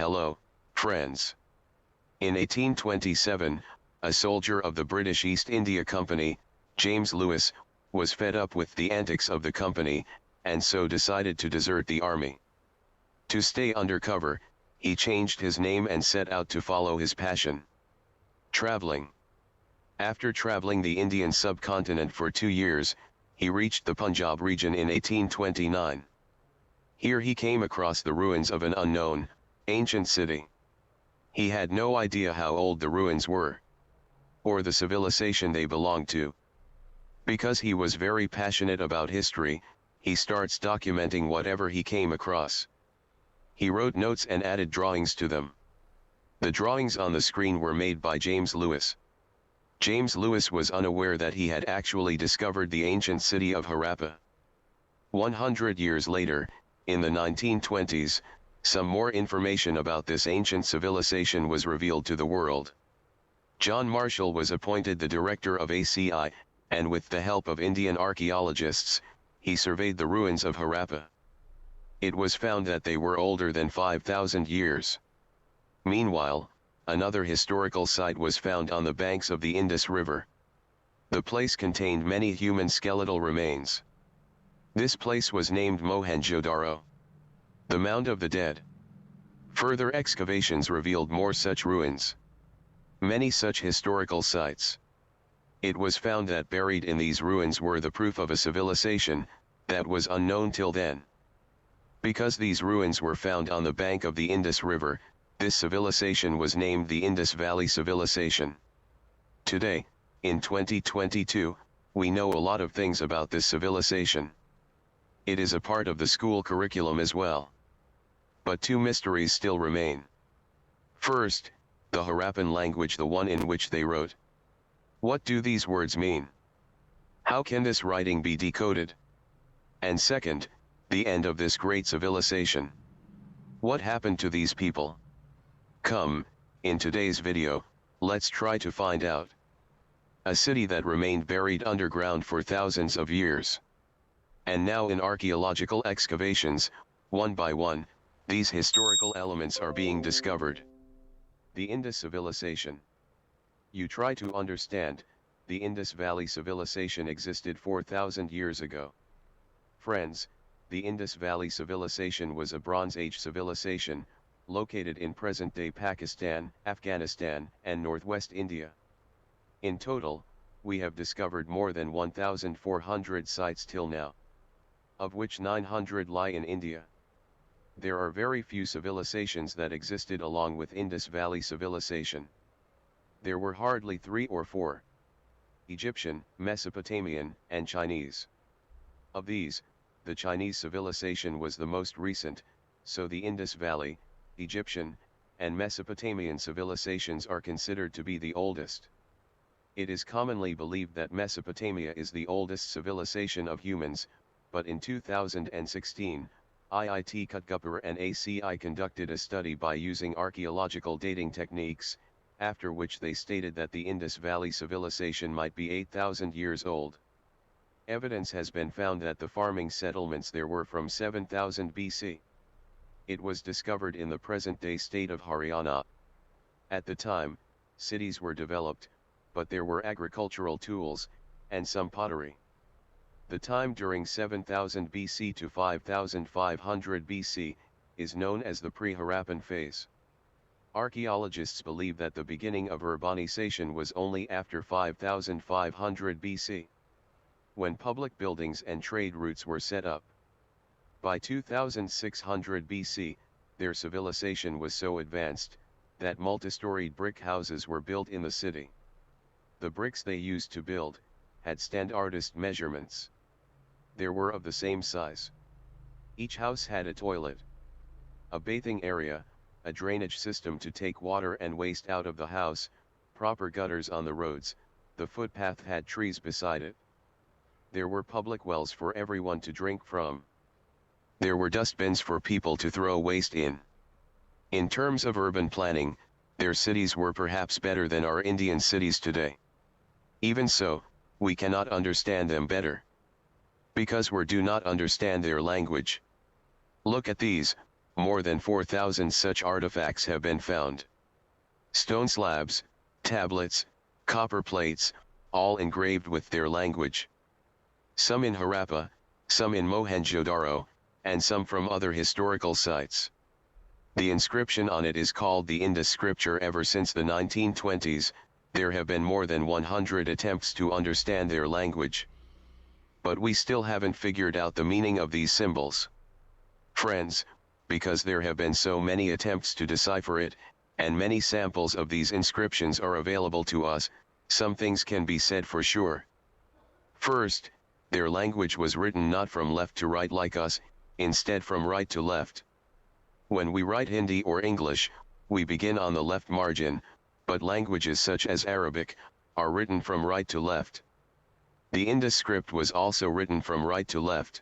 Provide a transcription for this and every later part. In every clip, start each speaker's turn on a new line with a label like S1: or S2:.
S1: Hello, friends. In 1827, a soldier of the British East India Company, James Lewis, was fed up with the antics of the company, and so decided to desert the army. To stay undercover, he changed his name and set out to follow his passion: traveling. After traveling the Indian subcontinent for 2 years, he reached the Punjab region in 1829. Here he came across the ruins of an unknown, ancient city. He had no idea how old the ruins were, or the civilization they belonged to. Because he was very passionate about history, he starts documenting whatever he came across. He wrote notes and added drawings to them. The drawings on the screen were made by James Lewis. James Lewis was unaware that he had actually discovered the ancient city of Harappa. 100 years later, in the 1920s, some more information about this ancient civilization was revealed to the world. John Marshall was appointed the director of ACI, and with the help of Indian archaeologists, he surveyed the ruins of Harappa. It was found that they were older than 5,000 years. Meanwhile, another historical site was found on the banks of the Indus River. The place contained many human skeletal remains. This place was named Mohenjo Daro, the Mound of the Dead. Further excavations revealed more such ruins. Many such historical sites. It was found that buried in these ruins were the proof of a civilization that was unknown till then. Because these ruins were found on the bank of the Indus River, this civilization was named the Indus Valley Civilization. Today, in 2022, we know a lot of things about this civilization. It is a part of the school curriculum as well. But 2 mysteries still remain. First, the Harappan language, the one in which they wrote. What do these words mean? How can this writing be decoded? And second, the end of this great civilization. What happened to these people? Come, in today's video, let's try to find out. A city that remained buried underground for thousands of years. And now in archaeological excavations, one by one, these historical elements are being discovered. The Indus Civilization. You try to understand, the Indus Valley Civilization existed 4,000 years ago. Friends, the Indus Valley Civilization was a Bronze Age civilization, located in present-day Pakistan, Afghanistan, and northwest India. In total, we have discovered more than 1,400 sites till now, of which 900 lie in India. There are very few civilizations that existed along with Indus Valley Civilization. There were hardly 3 or 4. Egyptian, Mesopotamian, and Chinese. Of these, the Chinese civilization was the most recent, so the Indus Valley, Egyptian, and Mesopotamian civilizations are considered to be the oldest. It is commonly believed that Mesopotamia is the oldest civilization of humans, but in 2016, IIT Kutgupur and ACI conducted a study by using archaeological dating techniques, after which they stated that the Indus Valley Civilization might be 8,000 years old. Evidence has been found that the farming settlements there were from 7000 BC. It was discovered in the present-day state of Haryana. At the time, cities were developed, but there were agricultural tools, and some pottery. The time during 7000 BC to 5500 BC, is known as the pre-Harappan phase. Archaeologists believe that the beginning of urbanization was only after 5500 BC, when public buildings and trade routes were set up. By 2600 BC, their civilization was so advanced, that multi-storied brick houses were built in the city. The bricks they used to build, had standardized measurements. They were of the same size. Each house had a toilet, a bathing area, a drainage system to take water and waste out of the house, proper gutters on the roads, the footpath had trees beside it. There were public wells for everyone to drink from. There were dustbins for people to throw waste in. In terms of urban planning, their cities were perhaps better than our Indian cities today. Even so, we cannot understand them better, because we do not understand their language. Look at these, more than 4,000 such artifacts have been found. Stone slabs, tablets, copper plates, all engraved with their language. Some in Harappa, some in Mohenjo Daro, and some from other historical sites. The inscription on it is called the Indus scripture. Ever since the 1920s, there have been more than 100 attempts to understand their language. But we still haven't figured out the meaning of these symbols. Friends, because there have been so many attempts to decipher it, and many samples of these inscriptions are available to us, some things can be said for sure. First, their language was written not from left to right like us, instead from right to left. When we write Hindi or English, we begin on the left margin, but languages such as Arabic are written from right to left. The Indus script was also written from right to left.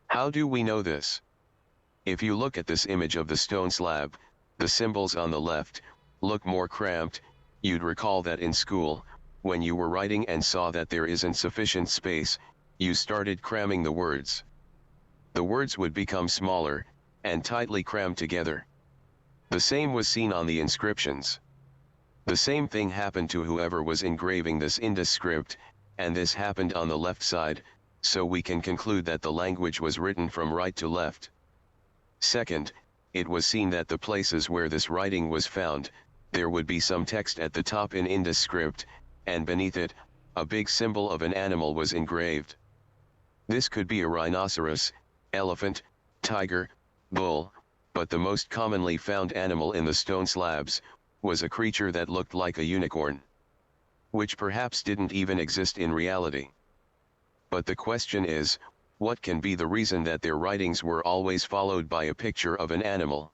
S1: How do we know this? If you look at this image of the stone slab, the symbols on the left look more cramped. You'd recall that in school, when you were writing and saw that there isn't sufficient space, you started cramming the words. The words would become smaller and tightly crammed together. The same was seen on the inscriptions. The same thing happened to whoever was engraving this Indus script, and this happened on the left side, so we can conclude that the language was written from right to left. Second, it was seen that the places where this writing was found, there would be some text at the top in Indus script, and beneath it, a big symbol of an animal was engraved. This could be a rhinoceros, elephant, tiger, bull, but the most commonly found animal in the stone slabs was a creature that looked like a unicorn, which perhaps didn't even exist in reality. But the question is, what can be the reason that their writings were always followed by a picture of an animal?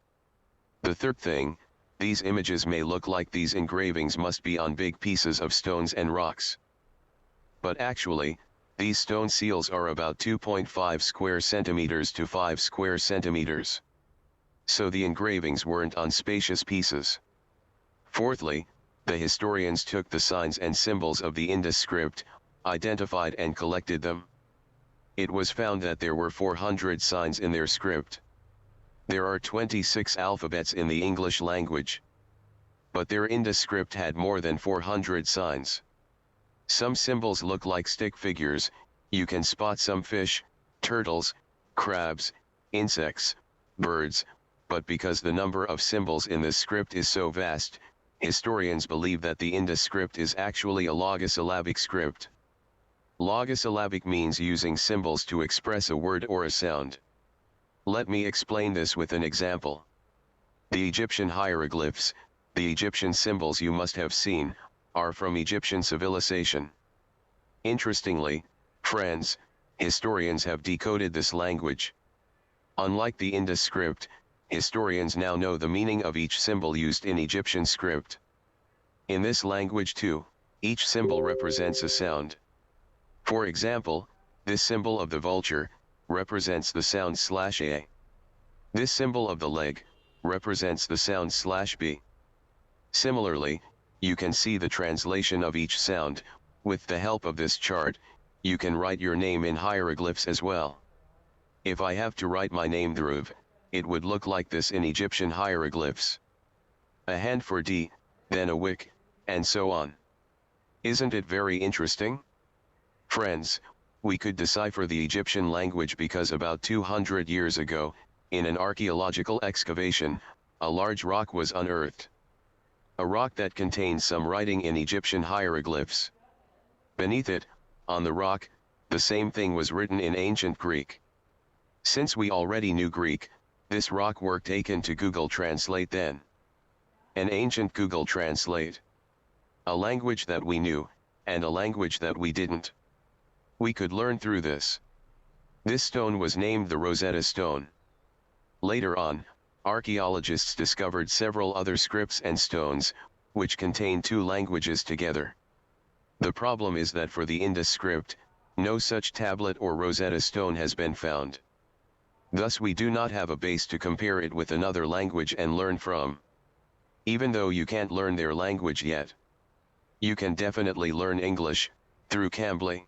S1: The third thing, these images may look like these engravings must be on big pieces of stones and rocks. But actually, these stone seals are about 2.5 square centimeters to 5 square centimeters. So the engravings weren't on spacious pieces. Fourthly, the historians took the signs and symbols of the Indus script, identified and collected them. It was found that there were 400 signs in their script. There are 26 alphabets in the English language. But their Indus script had more than 400 signs. Some symbols look like stick figures. You can spot some fish, turtles, crabs, insects, birds, but because the number of symbols in this script is so vast, historians believe that the Indus script is actually a logosyllabic script. Logosyllabic means using symbols to express a word or a sound. Let me explain this with an example. The Egyptian hieroglyphs, the Egyptian symbols you must have seen, are from Egyptian civilization. Interestingly, friends, historians have decoded this language. Unlike the Indus script, historians now know the meaning of each symbol used in Egyptian script. In this language too, each symbol represents a sound. For example, this symbol of the vulture represents the sound /a. This symbol of the leg represents the sound /b. Similarly, you can see the translation of each sound. With the help of this chart, you can write your name in hieroglyphs as well. If I have to write my name Dhruv, it would look like this in Egyptian hieroglyphs. A hand for D, then a wick, and so on. Isn't it very interesting? Friends, we could decipher the Egyptian language because about 200 years ago, in an archaeological excavation, a large rock was unearthed. A rock that contains some writing in Egyptian hieroglyphs. Beneath it, on the rock, the same thing was written in ancient Greek. Since we already knew Greek, this rock worked taken to Google Translate then. An ancient Google Translate. A language that we knew, and a language that we didn't. We could learn through this. This stone was named the Rosetta Stone. Later on, archaeologists discovered several other scripts and stones, which contain two languages together. The problem is that for the Indus script, no such tablet or Rosetta Stone has been found. Thus we do not have a base to compare it with another language and learn from. Even though you can't learn their language yet, you can definitely learn English, through Cambly.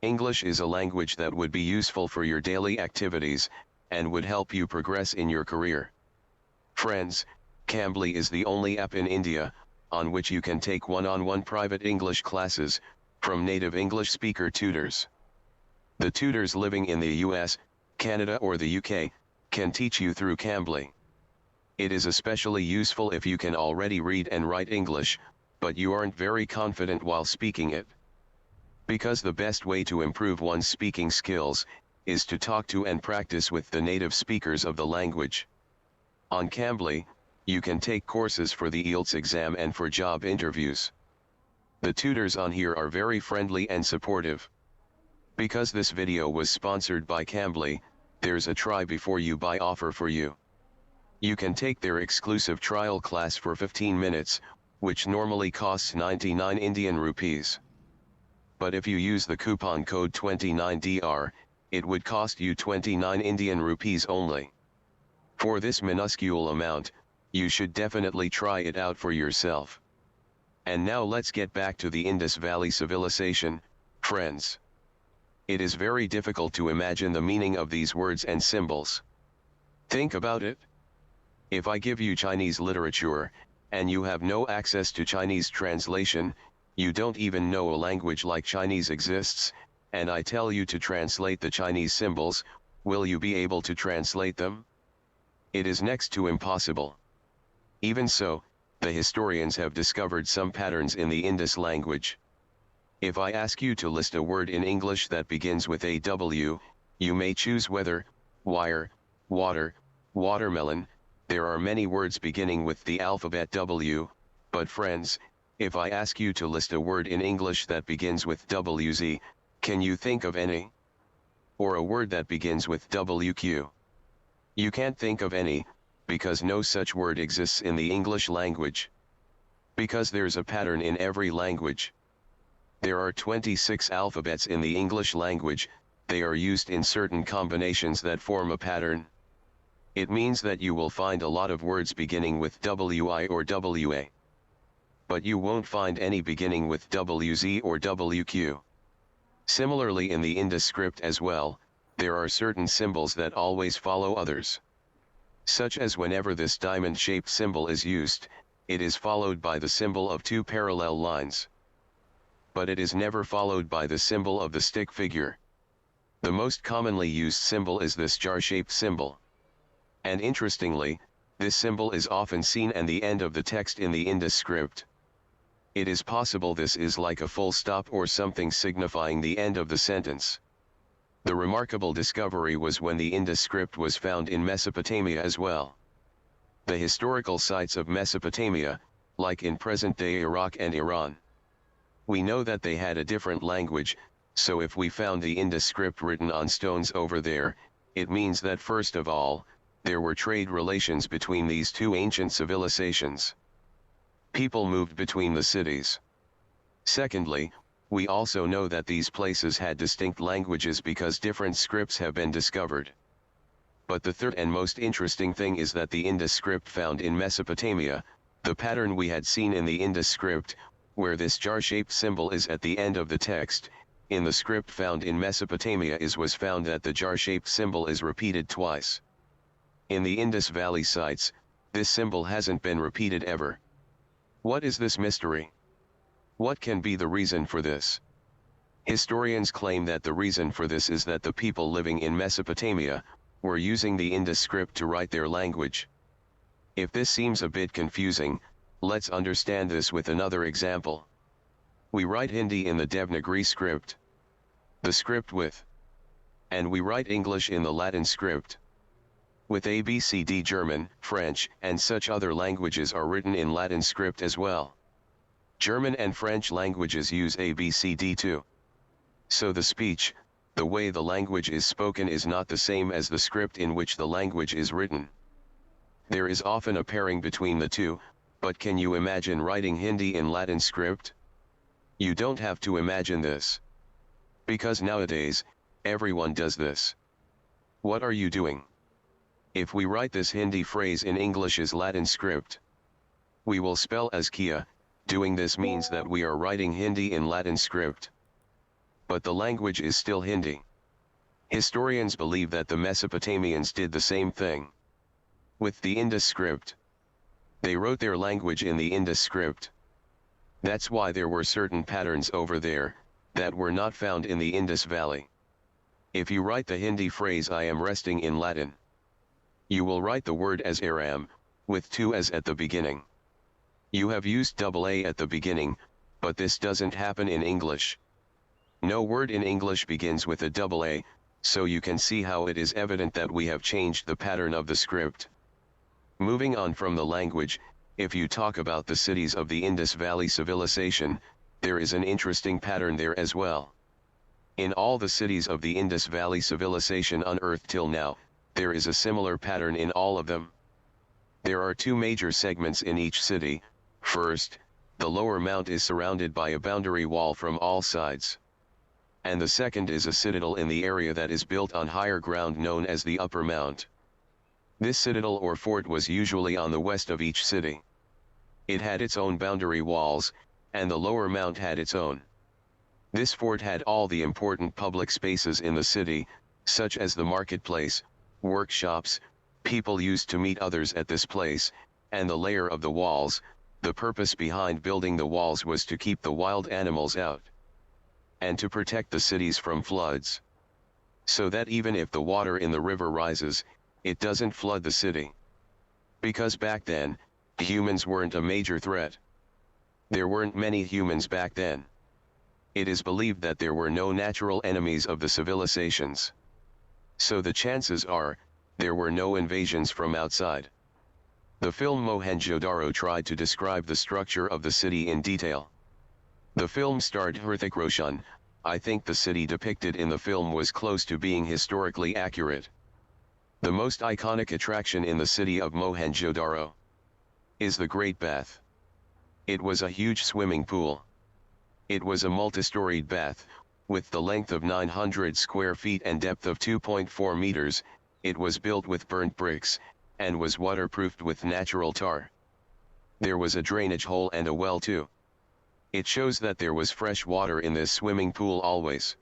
S1: English is a language that would be useful for your daily activities, and would help you progress in your career. Friends, Cambly is the only app in India on which you can take one-on-one private English classes from native English speaker tutors. The tutors living in the US, Canada or the UK can teach you through Cambly. It is especially useful if you can already read and write English, but you aren't very confident while speaking it. Because the best way to improve one's speaking skills is to talk to and practice with the native speakers of the language. On Cambly, you can take courses for the IELTS exam and for job interviews. The tutors on here are very friendly and supportive. Because this video was sponsored by Cambly, there's a try before you buy offer for you. You can take their exclusive trial class for 15 minutes, which normally costs 99 Indian rupees. But if you use the coupon code 29DR, it would cost you 29 Indian rupees only. For this minuscule amount, you should definitely try it out for yourself. And now let's get back to the Indus Valley Civilization, friends. It is very difficult to imagine the meaning of these words and symbols. Think about it. If I give you Chinese literature, and you have no access to Chinese translation, you don't even know a language like Chinese exists, and I tell you to translate the Chinese symbols, will you be able to translate them? It is next to impossible. Even so, the historians have discovered some patterns in the Indus language. If I ask you to list a word in English that begins with a W, you may choose weather, wire, water, watermelon. There are many words beginning with the alphabet W, but friends, if I ask you to list a word in English that begins with WZ, can you think of any? Or a word that begins with WQ? You can't think of any, because no such word exists in the English language. Because there's a pattern in every language. There are 26 alphabets in the English language, they are used in certain combinations that form a pattern. It means that you will find a lot of words beginning with WI or WA. But you won't find any beginning with WZ or WQ. Similarly in the Indus script as well, there are certain symbols that always follow others. Such as whenever this diamond-shaped symbol is used, it is followed by the symbol of two parallel lines. But it is never followed by the symbol of the stick figure. The most commonly used symbol is this jar-shaped symbol. And interestingly, this symbol is often seen at the end of the text in the Indus script. It is possible this is like a full stop or something signifying the end of the sentence. The remarkable discovery was when the Indus script was found in Mesopotamia as well. The historical sites of Mesopotamia, like in present-day Iraq and Iran. We know that they had a different language, so if we found the Indus script written on stones over there, it means that first of all, there were trade relations between these two ancient civilizations. People moved between the cities. Secondly, we also know that these places had distinct languages because different scripts have been discovered. But the third and most interesting thing is that the Indus script found in Mesopotamia, the pattern we had seen in the Indus script, where this jar-shaped symbol is at the end of the text, in the script found in Mesopotamia was found that the jar-shaped symbol is repeated twice. In the Indus Valley sites, this symbol hasn't been repeated ever. What is this mystery? What can be the reason for this? Historians claim that the reason for this is that the people living in Mesopotamia were using the Indus script to write their language. If this seems a bit confusing, let's understand this with another example. We write Hindi in the Devanagari script. The script with. And we write English in the Latin script. With ABCD German, French, and such other languages are written in Latin script as well. German and French languages use ABCD too. So the speech, the way the language is spoken is not the same as the script in which the language is written. There is often a pairing between the two, but can you imagine writing Hindi in Latin script? You don't have to imagine this. Because nowadays, everyone does this. What are you doing? If we write this Hindi phrase in English's Latin script, we will spell as Kia. Doing this means that we are writing Hindi in Latin script. But the language is still Hindi. Historians believe that the Mesopotamians did the same thing with the Indus script. They wrote their language in the Indus script. That's why there were certain patterns over there that were not found in the Indus Valley. If you write the Hindi phrase "I am resting" in Latin, you will write the word as aram, with two as at the beginning. You have used double A at the beginning, but this doesn't happen in English. No word in English begins with a double A, so you can see how it is evident that we have changed the pattern of the script. Moving on from the language, if you talk about the cities of the Indus Valley Civilization, there is an interesting pattern there as well. In all the cities of the Indus Valley Civilization unearthed till now, there is a similar pattern in all of them. There are two major segments in each city. First, the lower mount is surrounded by a boundary wall from all sides. And the second is a citadel in the area that is built on higher ground known as the upper mount. This citadel or fort was usually on the west of each city. It had its own boundary walls, and the lower mount had its own. This fort had all the important public spaces in the city, such as the marketplace, workshops, people used to meet others at this place, and the layer of the walls. The purpose behind building the walls was to keep the wild animals out, and to protect the cities from floods, so that even if the water in the river rises, it doesn't flood the city. Because back then, humans weren't a major threat. There weren't many humans back then. It is believed that there were no natural enemies of the civilizations. So the chances are, there were no invasions from outside. The film Mohenjo Daro tried to describe the structure of the city in detail. The film starred Hrithik Roshan. I think the city depicted in the film was close to being historically accurate. The most iconic attraction in the city of Mohenjo Daro is the Great Bath. It was a huge swimming pool. It was a multi-storied bath, with the length of 900 square feet and depth of 2.4 meters. It was built with burnt bricks, and was waterproofed with natural tar. There was a drainage hole and a well too. It shows that there was fresh water in this swimming pool always.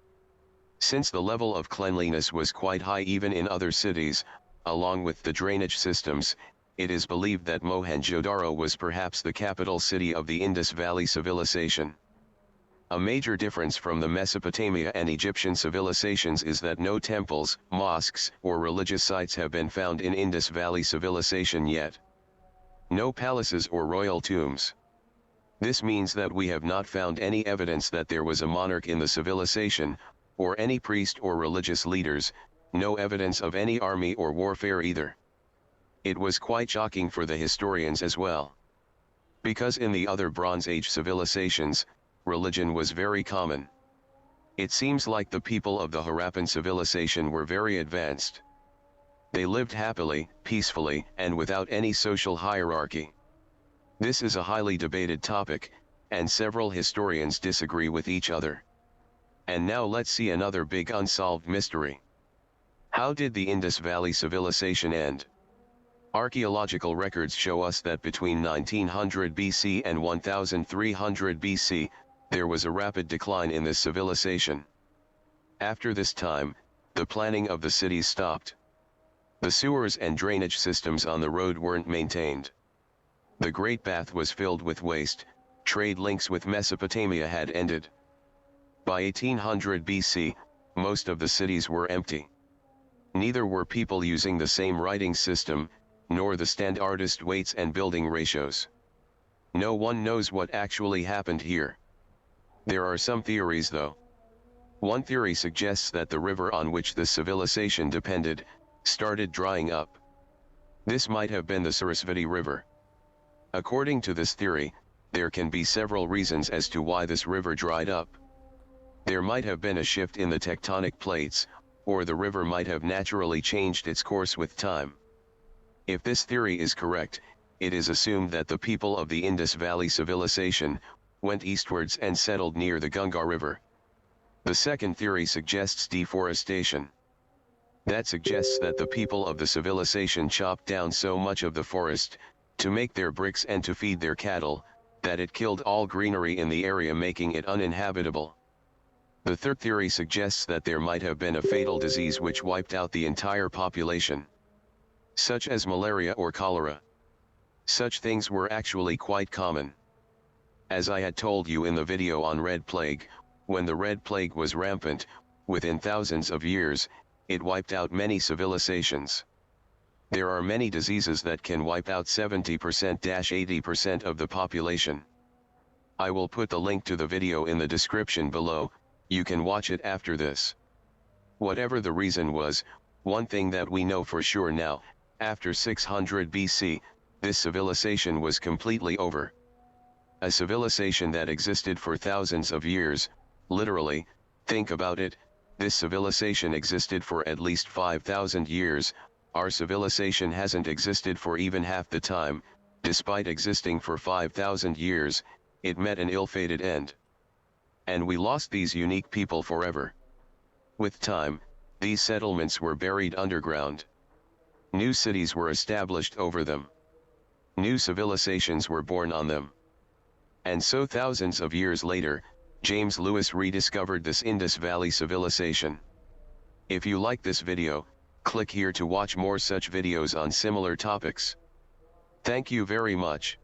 S1: Since the level of cleanliness was quite high even in other cities, along with the drainage systems, it is believed that Mohenjo Daro was perhaps the capital city of the Indus Valley Civilization. A major difference from the Mesopotamia and Egyptian civilizations is that no temples, mosques, or religious sites have been found in Indus Valley Civilization yet. No palaces or royal tombs. This means that we have not found any evidence that there was a monarch in the civilization, or any priest or religious leaders, no evidence of any army or warfare either. It was quite shocking for the historians as well. Because in the other Bronze Age civilizations, religion was very common. It seems like the people of the Harappan civilization were very advanced. They lived happily, peacefully, and without any social hierarchy. This is a highly debated topic, and several historians disagree with each other. And now let's see another big unsolved mystery. How did the Indus Valley Civilization end? Archaeological records show us that between 1900 BC and 1300 BC, there was a rapid decline in this civilization. After this time, the planning of the cities stopped. The sewers and drainage systems on the road weren't maintained. The Great Bath was filled with waste. Trade links with Mesopotamia had ended. By 1800 BC, most of the cities were empty. Neither were people using the same writing system, nor the standardist weights and building ratios. No one knows what actually happened here. There are some theories though. One theory suggests that the river on which this civilization depended, started drying up. This might have been the Sarasvati River. According to this theory, there can be several reasons as to why this river dried up. There might have been a shift in the tectonic plates, or the river might have naturally changed its course with time. If this theory is correct, it is assumed that the people of the Indus Valley Civilization went eastwards and settled near the Ganga River. The second theory suggests deforestation. That suggests that the people of the civilization chopped down so much of the forest, to make their bricks and to feed their cattle, that it killed all greenery in the area, making it uninhabitable. The third theory suggests that there might have been a fatal disease which wiped out the entire population, such as malaria or cholera. Such things were actually quite common. As I had told you in the video on Red Plague, when the Red Plague was rampant, within thousands of years, it wiped out many civilizations. There are many diseases that can wipe out 70%-80% of the population. I will put the link to the video in the description below, you can watch it after this. Whatever the reason was, one thing that we know for sure now, after 600 BC, this civilization was completely over. A civilization that existed for thousands of years, literally, think about it, this civilization existed for at least 5,000 years, our civilization hasn't existed for even half the time, despite existing for 5,000 years, it met an ill-fated end. And we lost these unique people forever. With time, these settlements were buried underground. New cities were established over them. New civilizations were born on them. And so thousands of years later, James Lewis rediscovered this Indus Valley Civilization. If you like this video, click here to watch more such videos on similar topics. Thank you very much.